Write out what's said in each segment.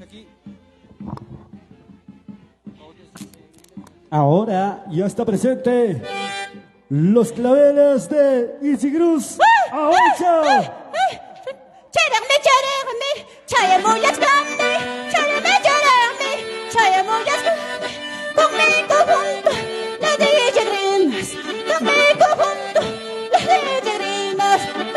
Aquí. Ahora ya está presente los claveles de Easy Cruz. ¡Avanza! 차에 모였건데 차에 모였건데 conmigo junto la digerimos conmigo junto la digerimos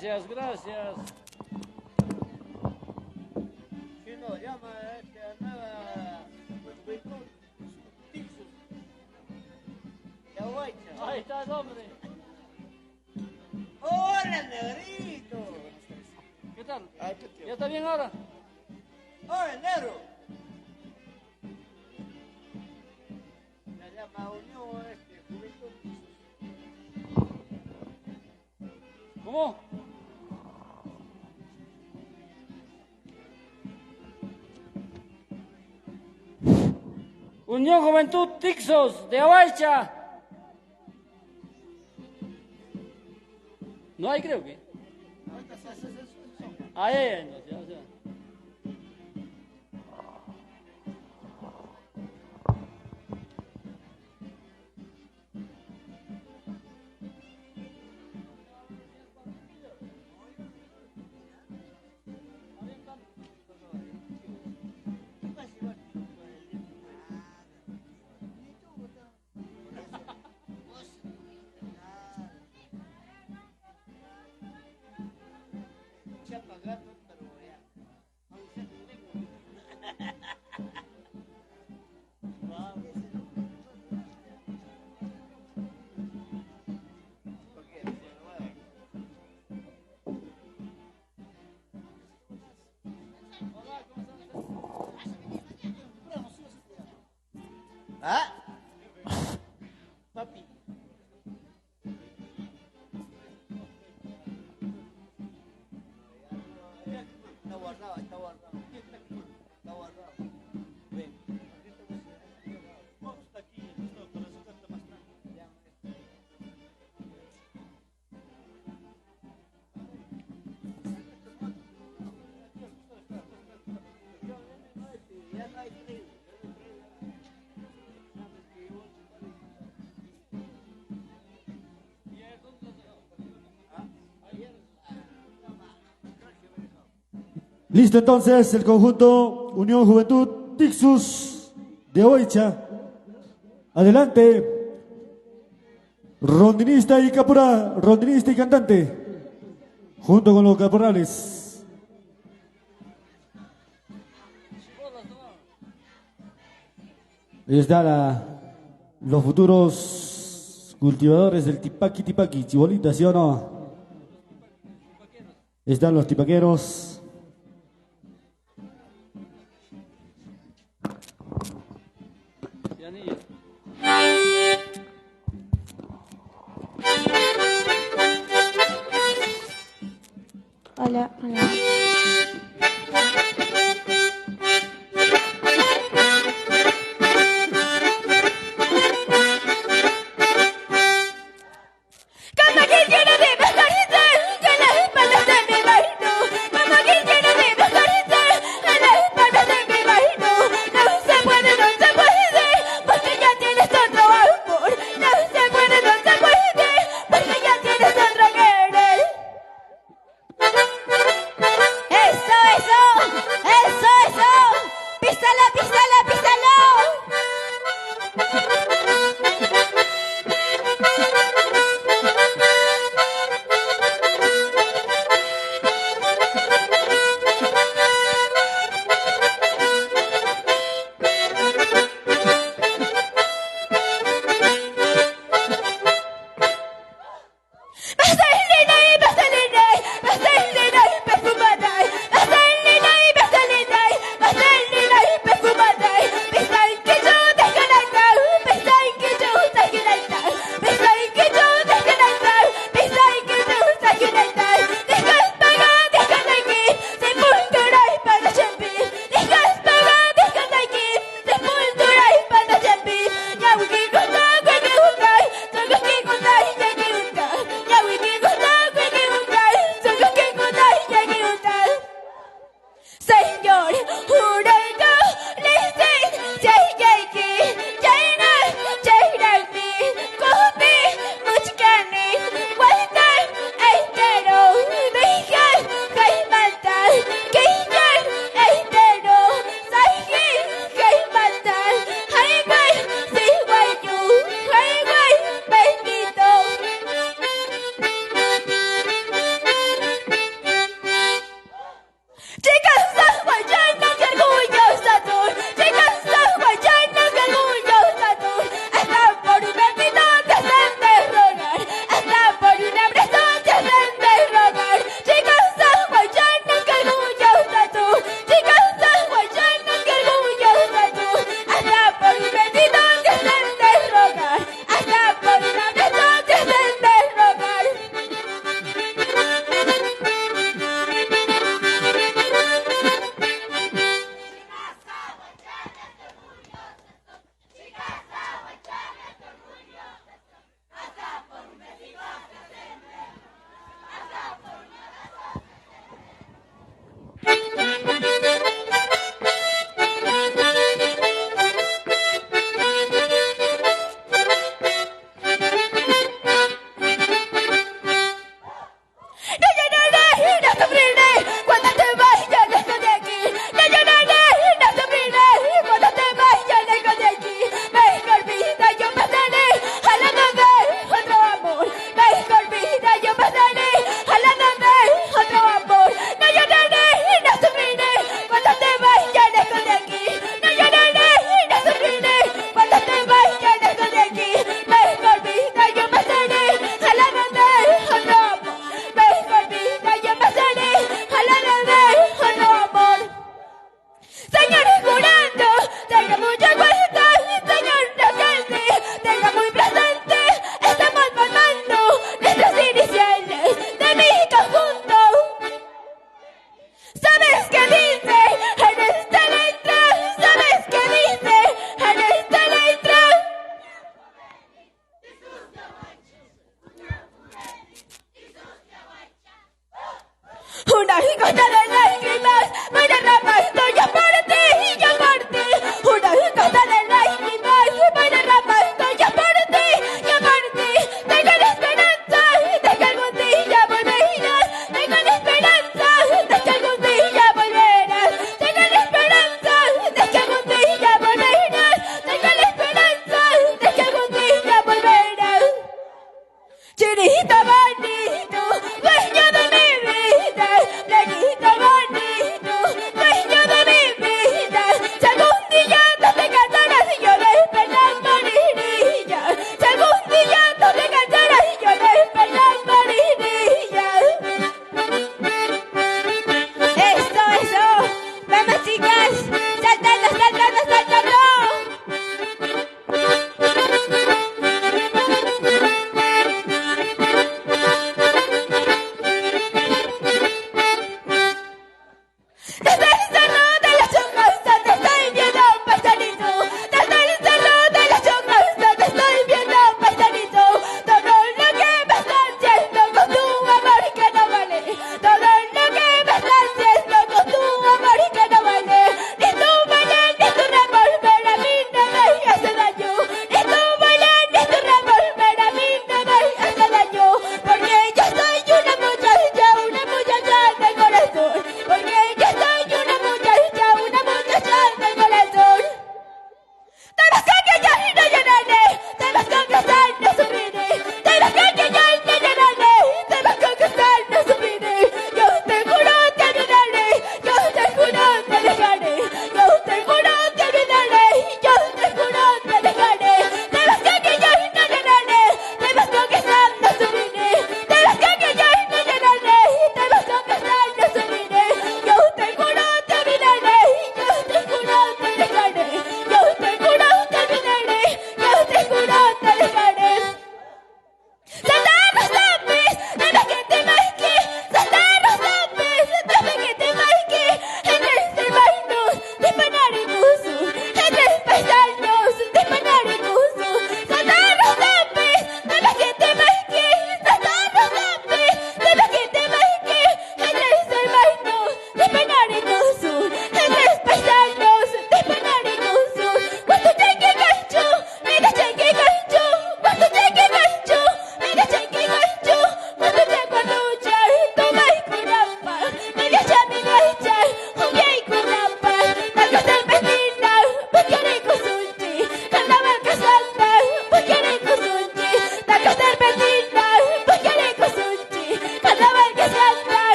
Gracias, gracias. ¿Qué nos llama esta nueva juventud? Tixos. Ya ahí está el hombre. ¡Hola, negrito! ¿Qué tal? ¿Ya está bien ahora? ¡Hola, negro! La llama Unión Juventud. ¿Cómo? Unión Juventud Tixos de Abaicha. No hay, creo que. Ah, no, ya. ¿Ah? Papi. Está guardado, está guardado. Está guardado. Ven. Vamos aquí, para sacarte más tranquilo. Ya no hay frío. Listo entonces el conjunto Unión Juventud Tixus de Oicha. Adelante. Rondinista y capura, rondinista y cantante. Junto con los caporales. Ahí está los futuros cultivadores del Tipaki, chibolita, ¿sí o no? Están los tipaqueros. Hola, hola. Como quisiera de bajarse en las espaldas de mi marido. Como quisiera de bajarse en las espaldas de mi marido. No se puede, porque ya tienes otro amor. No se puede, porque ya tienes otro querer.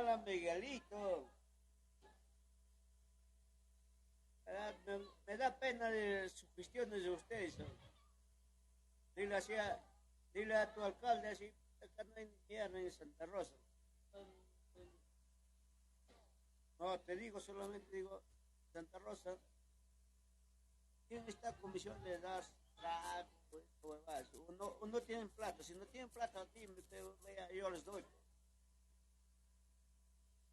Hola, Miguelito. Me da pena de sus cuestiones de ustedes. Dile a tu alcalde así, acá no hay mierda en Santa Rosa. No, te digo, solamente digo, Santa Rosa, tiene esta comisión de dar uno tiene plata, si no tienen plata, dime, yo les doy.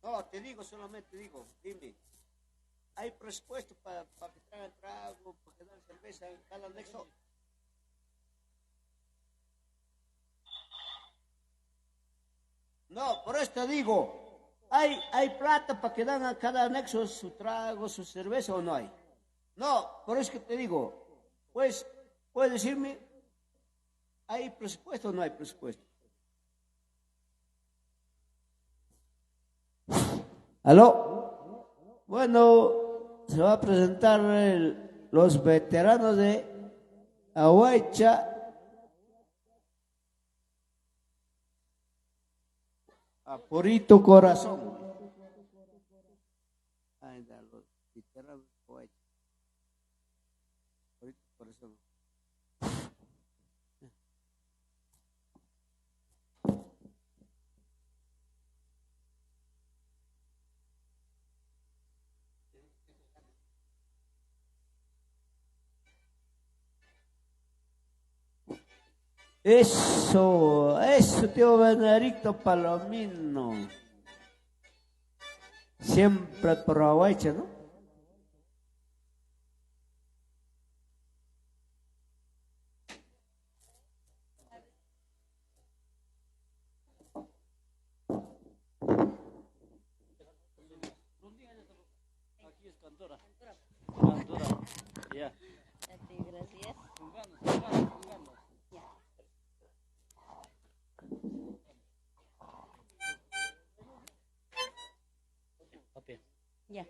No, te digo, solamente digo, dime, hay presupuesto para que traigan trago, para que dan cerveza en cada anexo. No, por esto digo, ¿hay plata para que dan a cada anexo su trago, su cerveza o no hay? No, por eso que te digo, pues, ¿puedes decirme, hay presupuesto o no hay presupuesto? ¿Aló? Bueno, se va a presentar los veteranos de Ahuaycha. A Purito Corazón. Ahí da los veteranos de Ahuaycha. Purito Corazón. Eso, tío Benedicto Palomino. Siempre por Ahuaycha, ¿no? Aquí es cantora. Ya. Gracias. Jugando. Ya.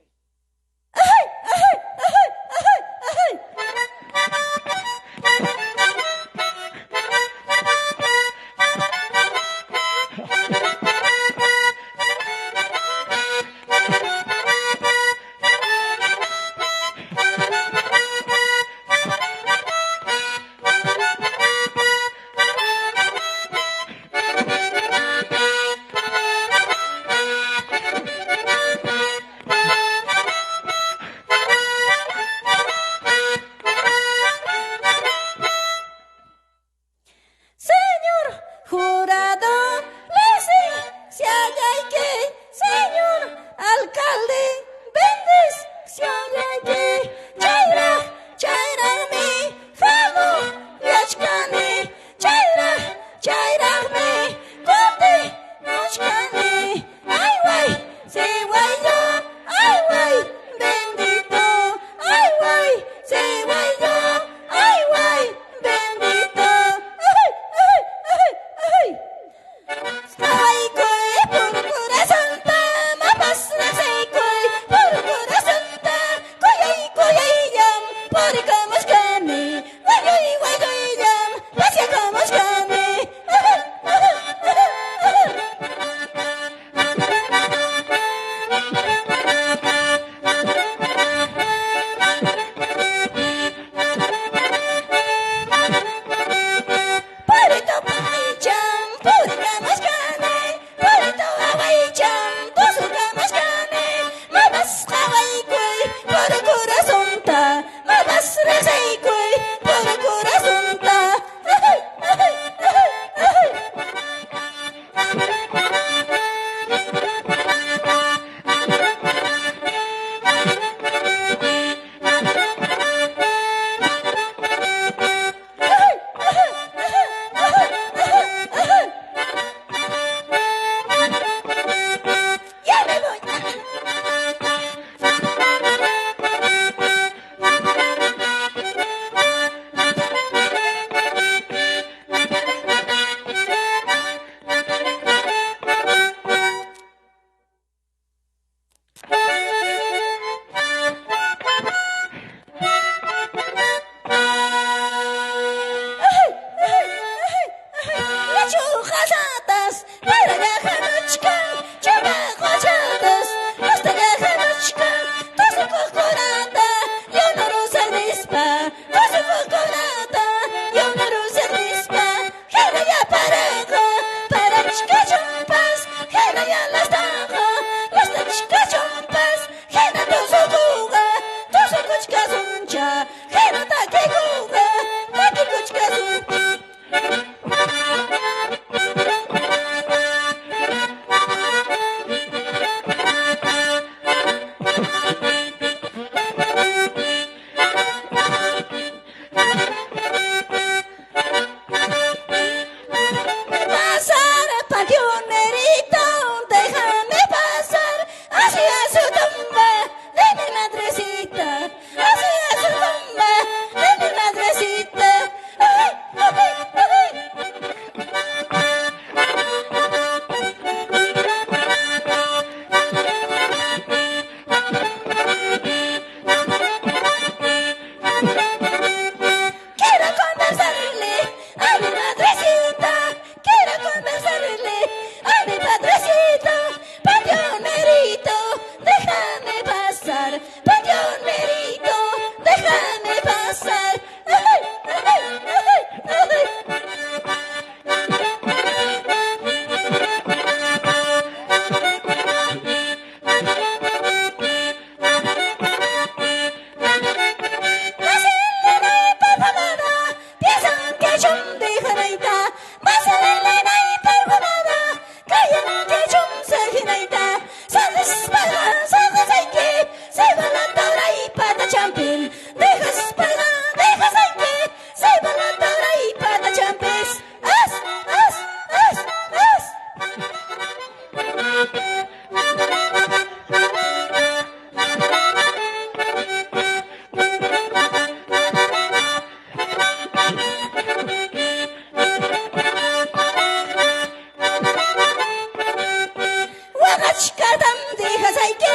Wachkatam diha saiki,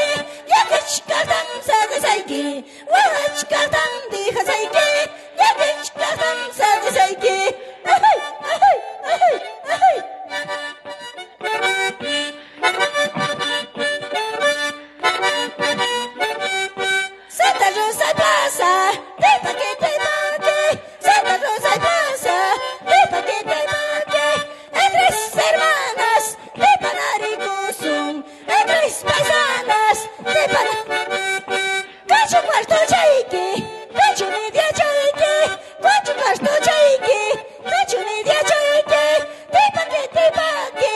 yakichkatam saga saiki. Wachkatam diha saiki, yakichkatam saga saiki. Ay, ay, ay, ay. Santa Rosa Plaza, Tipaki, Tipaki. Santa Rosa Plaza, Tipaki, Tipaki. Tres hermanas de Panaricusum, tres paisanas de Cacho cuarto chaiki, cacho media chaiki, cuatro cuarto chaiki, cacho media chaiki. Tipaki, Tipaki,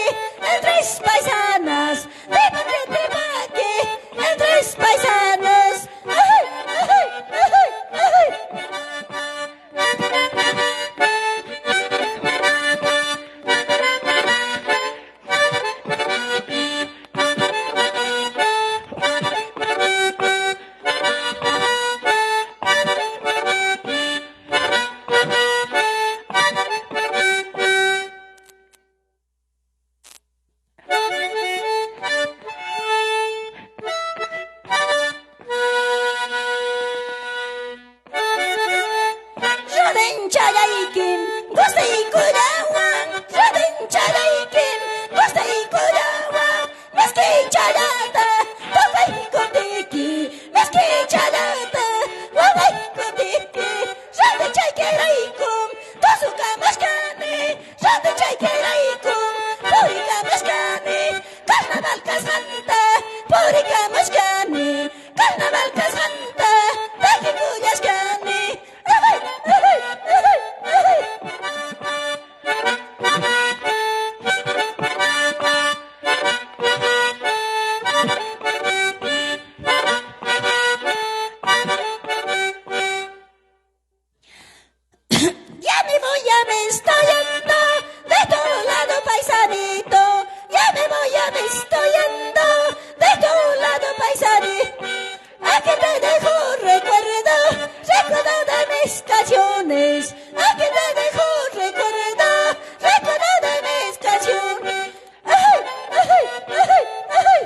tres paisanas de Tipaki, tres paisanas. Ay, ay, ay, ay. Rodin Chadaikin, Gusti Kudawan, Rodin Chadaikin, Gusti Kudawan, Meski Chadata, Wabai Kutiki, Meski Chadata, Wabai Kutiki, Rodin Chaikeraikum, Tosuka Maskani, Rodin Chaikeraikum, Purika Maskani, Carnaval Casanta, Purika Maskani, Carnaval Casanta, Takikuyaskani. Me estoy yendo de tu lado, paisanito. Ya me estoy yendo de tu lado, paisanito. Aquí te dejo recuerdo de mis canciones. Aquí te dejo recuerdo de mis canciones. Ay, ay, ay, ay.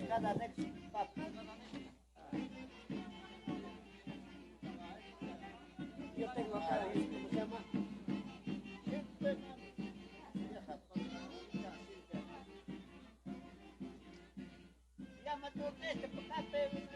cada anexo, papi. Yo tengo acá, ¿cómo se llama? Llama tu este, papi.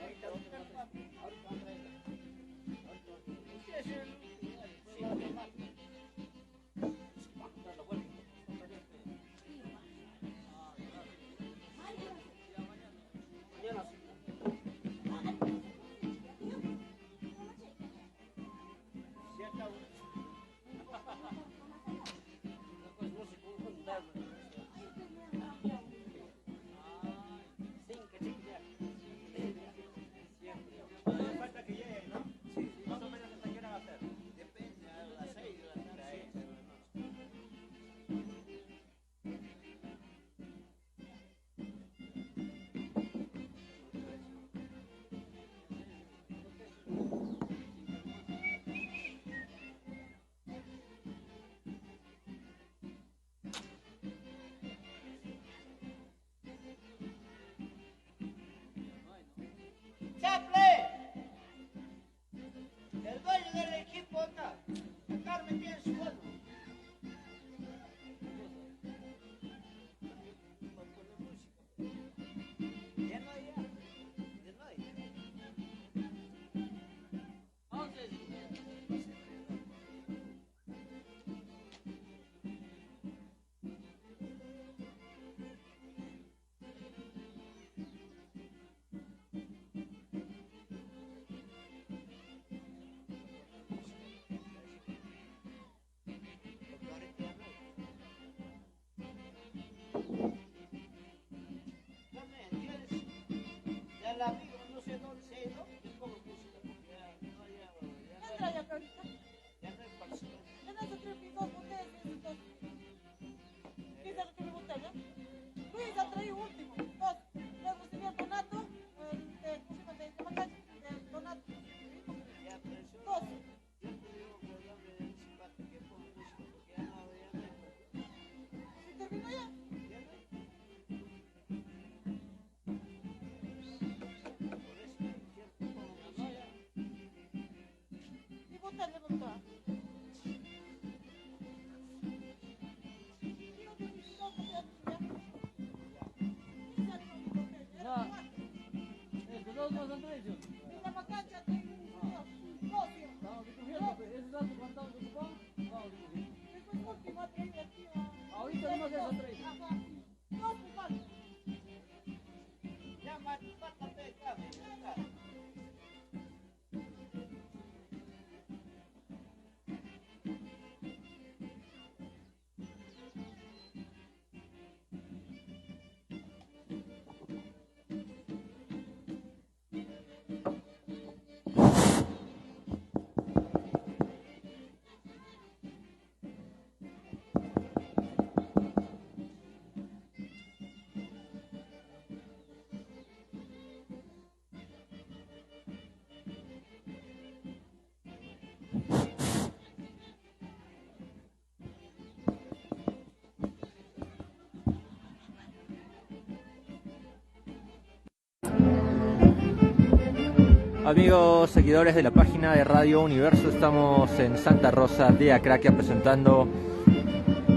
Amigos seguidores de la página de Radio Universo, estamos en Santa Rosa de Acraquia presentando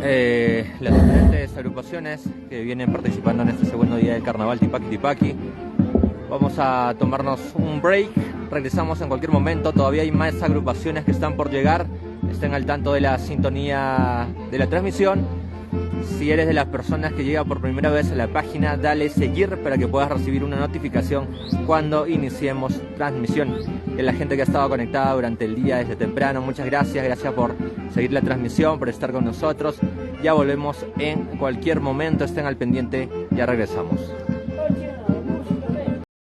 las diferentes agrupaciones que vienen participando en este segundo día del Carnaval Tipaki. Vamos a tomarnos un break, regresamos en cualquier momento, todavía hay más agrupaciones que están por llegar, estén al tanto de la sintonía de la transmisión. Si eres de las personas que llega por primera vez a la página, dale seguir para que puedas recibir una notificación cuando iniciemos transmisión. Y a la gente que ha estado conectada durante el día desde temprano, muchas gracias por seguir la transmisión, por estar con nosotros. Ya volvemos en cualquier momento, estén al pendiente, ya regresamos.